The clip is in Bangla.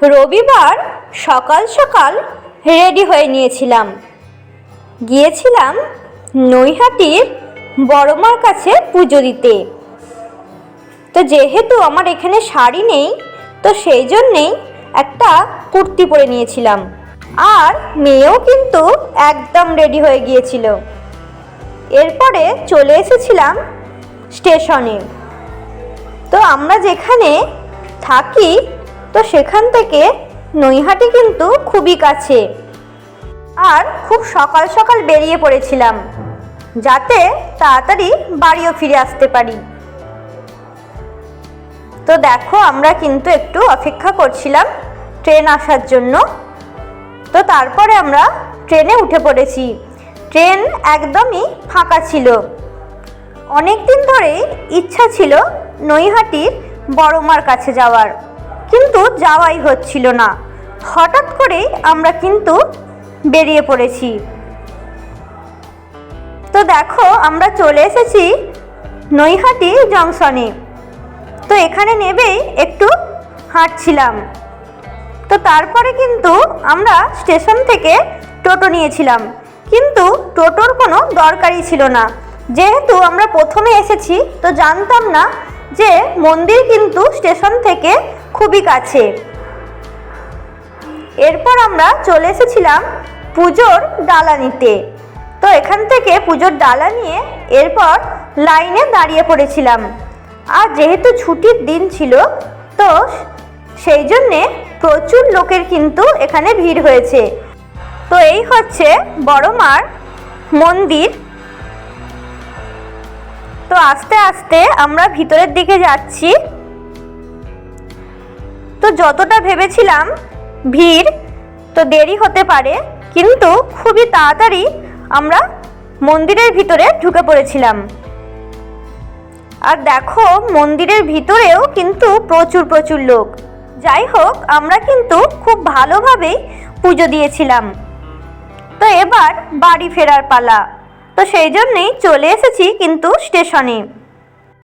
রবিবার সকাল সকাল রেডি হয়ে নিয়েছিলাম, গিয়েছিলাম নৈহাটির বড়মার কাছে পুজো দিতে। তো যেহেতু আমার এখানে শাড়ি নেই, তো সেই জন্যেই একটা কুর্তি পরে নিয়েছিলাম। আর মেয়েও কিন্তু একদম রেডি হয়ে গিয়েছিল। এরপরে চলে এসেছিলাম স্টেশনে। তো আমরা যেখানে থাকি, তো সেখান থেকে নৈহাটি কিন্তু খুবই কাছে। আর খুব সকাল সকাল বেরিয়ে পড়েছিলাম, যাতে তাড়াতাড়ি বাড়িও ফিরে আসতে পারি। তো দেখো, আমরা কিন্তু একটু অপেক্ষা করছিলাম ট্রেন আসার জন্য। তো তারপরে আমরা ট্রেনে উঠে পড়েছি। ট্রেন একদমই ফাঁকা ছিল। অনেক দিন ধরেই ইচ্ছা ছিল নৈহাটির বড়মার কাছে যাওয়ার, কিন্তু যাওয়াই হচ্ছিল না। হঠাৎ করেই আমরা কিন্তু বেরিয়ে পড়েছি। তো দেখো, আমরা চলে এসেছি নৈহাটি জংশনে। তো এখানে নেবেই একটু হাঁটছিলাম। তো তারপরে কিন্তু আমরা স্টেশন থেকে টোটো নিয়েছিলাম, কিন্তু টোটোর কোনো দরকারই ছিল না। যেহেতু আমরা প্রথমে এসেছি, তো জানতাম না যে মন্দির কিন্তু স্টেশন থেকে খুবই কাছে। এরপর আমরা চলে এসেছিলাম পুজোর ডালা নিতে। তো এখান থেকে পুজোর ডালা নিয়ে এরপর লাইনে দাঁড়িয়ে পড়েছিলাম। আর যেহেতু ছুটির দিন ছিল, তো সেই জন্যে প্রচুর লোকের কিন্তু এখানে ভিড় হয়েছে। তো এই হচ্ছে বড়মার মন্দির। তো আস্তে আস্তে আমরা ভিতরের দিকে যাচ্ছি। তো যতটা ভেবেছিলাম ভিড়, তো দেরি হতে পারে, কিন্তু খুবই তাড়াতাড়ি আমরা মন্দিরের ভিতরে ঢুকে পড়েছিলাম। আর দেখো, মন্দিরের ভিতরেও কিন্তু প্রচুর লোক। যাই হোক, আমরা কিন্তু খুব ভালোভাবেই পুজো দিয়েছিলাম। তো এবার বাড়ি ফেরার পালা। তো সেই জন্যেই চলে এসেছি কিন্তু স্টেশনে।